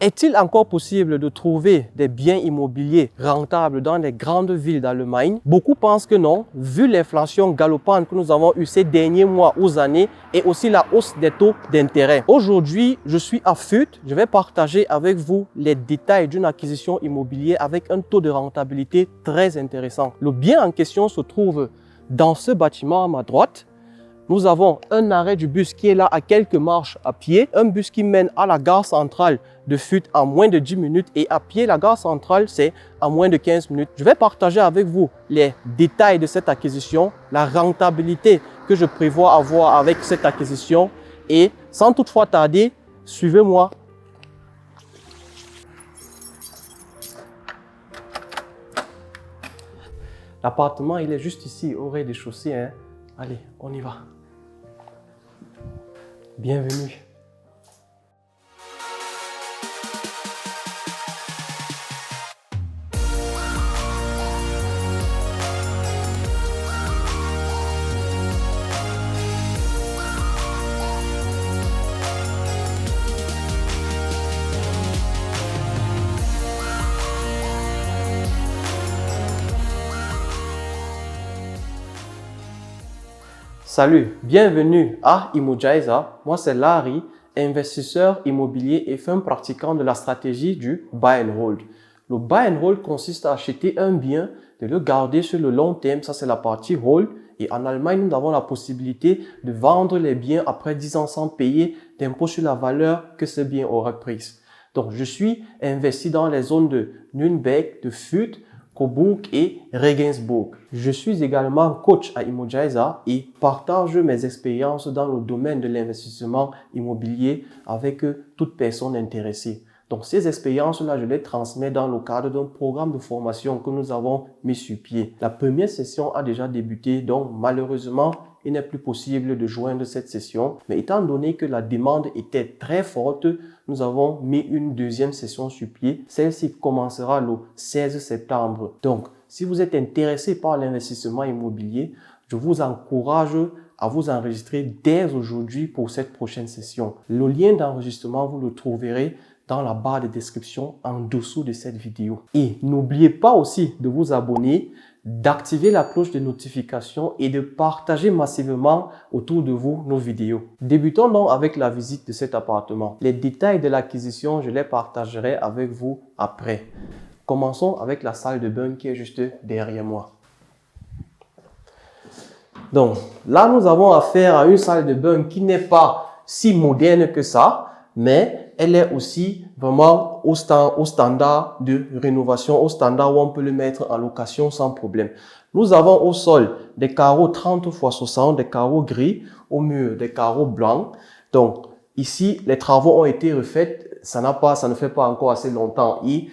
Est-il encore possible de trouver des biens immobiliers rentables dans les grandes villes d'Allemagne? Beaucoup pensent que non, vu l'inflation galopante que nous avons eue ces derniers mois aux années et aussi la hausse des taux d'intérêt. Aujourd'hui, je suis à Fürth. Je vais partager avec vous les détails d'une acquisition immobilière avec un taux de rentabilité très intéressant. Le bien en question se trouve dans ce bâtiment à ma droite. Nous avons un arrêt du bus qui est là à quelques marches à pied, un bus qui mène à la gare centrale de Fürth en moins de 10 minutes et à pied, la gare centrale, c'est en moins de 15 minutes. Je vais partager avec vous les détails de cette acquisition, la rentabilité que je prévois avoir avec cette acquisition et sans toutefois tarder, suivez-moi. L'appartement, il est juste ici, au rez-de-chaussée, hein. Allez, on y va. Bienvenue. Salut, bienvenue à Immogizer. Moi, c'est Larry, investisseur immobilier et fin pratiquant de la stratégie du buy and hold. Le buy and hold consiste à acheter un bien, de le garder sur le long terme. Ça, c'est la partie hold. Et en Allemagne, nous avons la possibilité de vendre les biens après 10 ans sans payer d'impôt sur la valeur que ce bien aura prise. Donc, je suis investi dans les zones de Nürnberg, de Fürth, Coburg et Regensburg. Je suis également coach à Immogizer et partage mes expériences dans le domaine de l'investissement immobilier avec toute personne intéressée. Donc ces expériences-là, je les transmets dans le cadre d'un programme de formation que nous avons mis sur pied. La première session a déjà débuté, donc malheureusement, il n'est plus possible de joindre cette session. Mais étant donné que la demande était très forte, nous avons mis une deuxième session sur pied. Celle-ci commencera le 16 septembre. Donc, si vous êtes intéressé par l'investissement immobilier, je vous encourage à vous enregistrer dès aujourd'hui pour cette prochaine session. Le lien d'enregistrement, vous le trouverez dans la barre de description en dessous de cette vidéo. Et n'oubliez pas aussi de vous abonner, d'activer la cloche de notification et de partager massivement autour de vous nos vidéos. Débutons donc avec la visite de cet appartement. Les détails de l'acquisition, je les partagerai avec vous après. Commençons avec la salle de bain qui est juste derrière moi. Donc là, nous avons affaire à une salle de bain qui n'est pas si moderne que ça, mais elle est aussi vraiment au standard de rénovation, au standard où on peut le mettre en location sans problème. Nous avons au sol des carreaux 30 x 60, des carreaux gris, au mur des carreaux blancs. Donc ici, les travaux ont été refaits. Ça ne fait pas encore assez longtemps. Et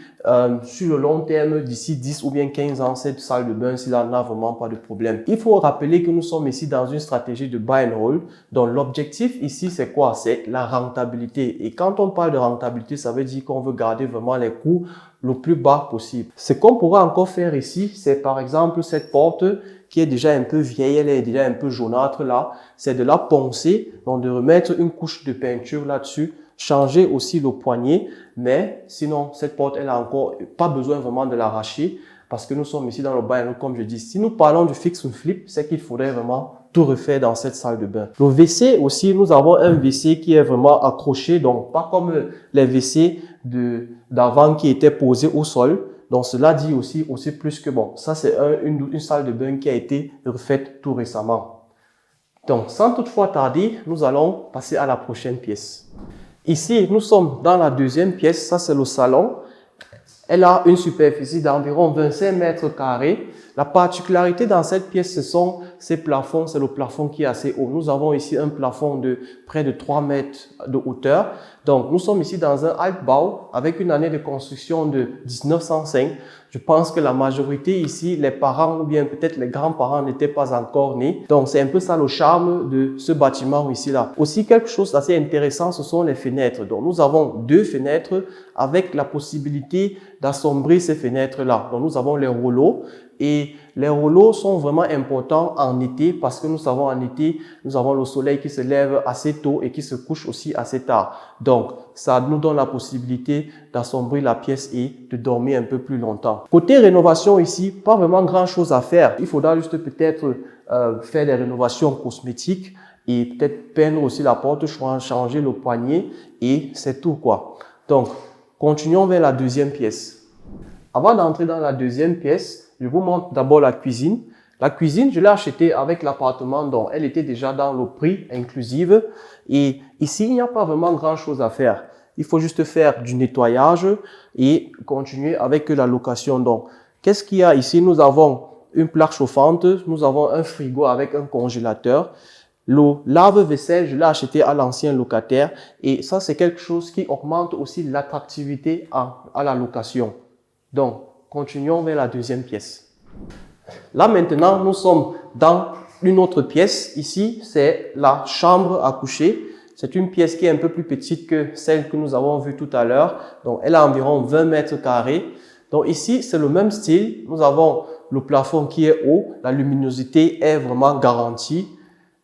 sur le long terme, d'ici 10 ou bien 15 ans, cette salle de bain, s'il n'a vraiment pas de problème. Il faut rappeler que nous sommes ici dans une stratégie de buy and hold. Donc l'objectif ici, c'est quoi? C'est la rentabilité. Et quand on parle de rentabilité, ça veut dire qu'on veut garder vraiment les coûts le plus bas possible. Ce qu'on pourra encore faire ici, c'est par exemple cette porte qui est déjà un peu vieille, elle est déjà un peu jaunâtre là. C'est de la poncer, donc de remettre une couche de peinture là-dessus. Changer aussi le poignet, mais sinon, cette porte, elle a encore pas besoin vraiment de l'arracher parce que nous sommes ici dans le buy and hold, comme je dis. Si nous parlons du fix and flip, c'est qu'il faudrait vraiment tout refaire dans cette salle de bain. Le WC aussi, nous avons un WC qui est vraiment accroché, donc pas comme les WC d'avant qui étaient posés au sol. Donc cela dit aussi plus que bon, ça c'est une salle de bain qui a été refaite tout récemment. Donc sans toutefois tarder, nous allons passer à la prochaine pièce. Ici, nous sommes dans la deuxième pièce, ça c'est le salon. Elle a une superficie d'environ 25 mètres carrés. La particularité dans cette pièce, ce sont ces plafonds, c'est le plafond qui est assez haut. Nous avons ici un plafond de près de 3 mètres de hauteur. Donc, nous sommes ici dans un Altbau avec une année de construction de 1905. Je pense que la majorité ici, les parents ou bien peut-être les grands-parents n'étaient pas encore nés. Donc, c'est un peu ça le charme de ce bâtiment ici-là. Aussi, quelque chose d'assez intéressant, ce sont les fenêtres. Donc, nous avons 2 fenêtres avec la possibilité d'assombrir ces fenêtres-là. Donc, nous avons les rouleaux et Les rouleaux sont vraiment importants en été parce que nous savons en été, nous avons le soleil qui se lève assez tôt et qui se couche aussi assez tard. Donc, ça nous donne la possibilité d'assombrir la pièce et de dormir un peu plus longtemps. Côté rénovation ici, pas vraiment grand chose à faire. Il faudra juste peut-être faire des rénovations cosmétiques et peut-être peindre aussi la porte, changer le poignet et c'est tout quoi. Donc, continuons vers la deuxième pièce. Avant d'entrer dans la deuxième pièce, je vous montre d'abord la cuisine. La cuisine, je l'ai achetée avec l'appartement, donc elle était déjà dans le prix inclusive. Et ici, il n'y a pas vraiment grand chose à faire. Il faut juste faire du nettoyage et continuer avec la location. Donc, qu'est-ce qu'il y a ici? Nous avons une plaque chauffante, nous avons un frigo avec un congélateur. Le lave-vaisselle, je l'ai acheté à l'ancien locataire et ça, c'est quelque chose qui augmente aussi l'attractivité à la location. Donc, continuons vers la deuxième pièce. Là, maintenant, nous sommes dans une autre pièce. Ici, c'est la chambre à coucher. C'est une pièce qui est un peu plus petite que celle que nous avons vue tout à l'heure. Donc, elle a environ 20 mètres carrés. Donc, ici, c'est le même style. Nous avons le plafond qui est haut. La luminosité est vraiment garantie.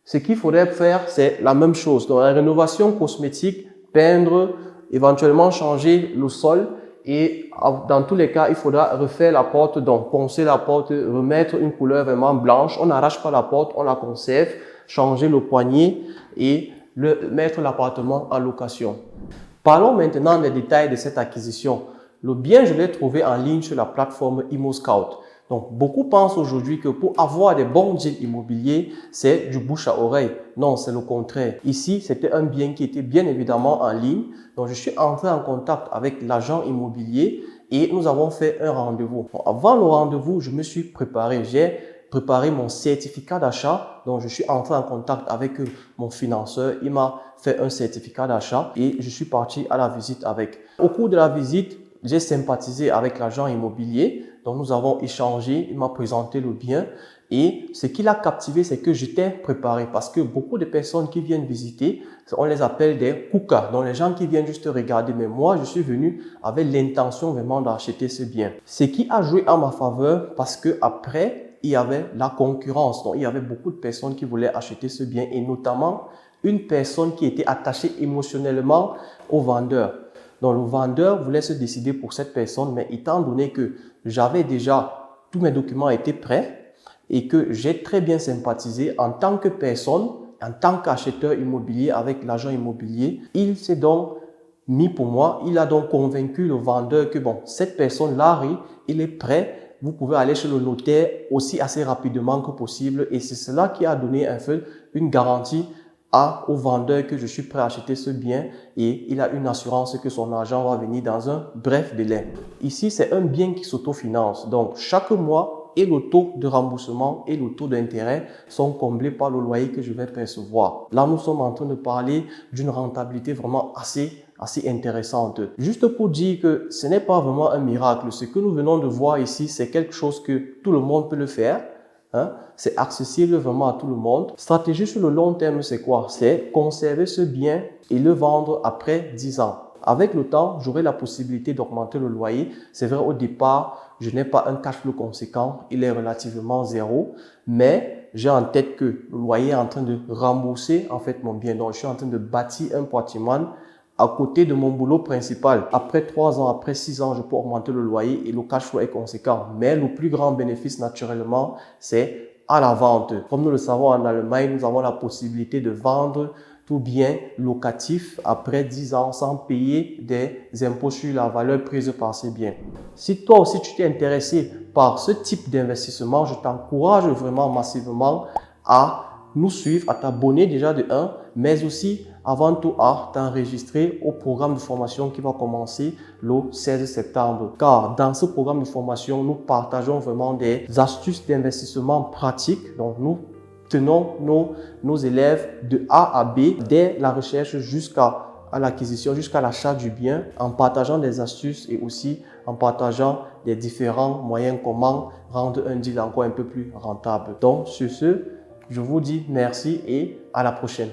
Ce qu'il faudrait faire, c'est la même chose. Donc, la rénovation cosmétique, peindre, éventuellement changer le sol. Et dans tous les cas, il faudra refaire la porte, donc poncer la porte, remettre une couleur vraiment blanche. On n'arrache pas la porte, on la conserve, changer le poignet et mettre l'appartement en location. Parlons maintenant des détails de cette acquisition. Le bien, je l'ai trouvé en ligne sur la plateforme ImmoScout. Donc, beaucoup pensent aujourd'hui que pour avoir des bons deals immobiliers, c'est du bouche à oreille. Non, c'est le contraire. Ici, c'était un bien qui était bien évidemment en ligne. Donc, je suis entré en contact avec l'agent immobilier et nous avons fait un rendez-vous. Bon, avant le rendez-vous, je me suis préparé. J'ai préparé mon certificat d'achat. Donc, je suis entré en contact avec mon financeur. Il m'a fait un certificat d'achat et je suis parti à la visite avec. Au cours de la visite, j'ai sympathisé avec l'agent immobilier. Donc, nous avons échangé, il m'a présenté le bien et ce qui l'a captivé, c'est que j'étais préparé parce que beaucoup de personnes qui viennent visiter, on les appelle des koukas, donc les gens qui viennent juste regarder. Mais moi, je suis venu avec l'intention vraiment d'acheter ce bien. Ce qui a joué en ma faveur parce que après, il y avait la concurrence. Donc, il y avait beaucoup de personnes qui voulaient acheter ce bien et notamment une personne qui était attachée émotionnellement au vendeur. Donc, le vendeur voulait se décider pour cette personne, mais étant donné que j'avais déjà, tous mes documents étaient prêts et que j'ai très bien sympathisé en tant que personne, en tant qu'acheteur immobilier avec l'agent immobilier, il s'est donc mis pour moi, il a donc convaincu le vendeur que bon, cette personne, Larry, il est prêt, vous pouvez aller chez le notaire aussi assez rapidement que possible et c'est cela qui a donné un peu une garantie au vendeur que je suis prêt à acheter ce bien et il a une assurance que son argent va venir dans un bref délai. Ici, c'est un bien qui s'autofinance. Donc, chaque mois, et le taux de remboursement et le taux d'intérêt sont comblés par le loyer que je vais percevoir. Là, nous sommes en train de parler d'une rentabilité vraiment assez intéressante. Juste pour dire que ce n'est pas vraiment un miracle. Ce que nous venons de voir ici, c'est quelque chose que tout le monde peut le faire. C'est accessible vraiment à tout le monde. Stratégie sur le long terme, c'est quoi? C'est conserver ce bien et le vendre après 10 ans. Avec le temps, j'aurai la possibilité d'augmenter le loyer. C'est vrai, au départ, je n'ai pas un cash flow conséquent. Il est relativement zéro. Mais j'ai en tête que le loyer est en train de rembourser en fait mon bien. Donc, je suis en train de bâtir un patrimoine à côté de mon boulot principal. Après 3 ans, après 6 ans, je peux augmenter le loyer et le cash flow est conséquent. Mais le plus grand bénéfice, naturellement, c'est à la vente. Comme nous le savons en Allemagne, nous avons la possibilité de vendre tout bien locatif après 10 ans sans payer des impôts sur la valeur prise par ces biens. Si toi aussi tu t'es intéressé par ce type d'investissement, je t'encourage vraiment massivement à nous suivre, à t'abonner déjà de 1, mais aussi avant tout à t'enregistrer au programme de formation qui va commencer le 16 septembre. Car dans ce programme de formation, nous partageons vraiment des astuces d'investissement pratiques. Donc, nous tenons nos élèves de A à B, dès la recherche jusqu'à l'acquisition, jusqu'à l'achat du bien, en partageant des astuces et aussi en partageant des différents moyens comment rendre un deal encore un peu plus rentable. Donc, sur ce, je vous dis merci et à la prochaine.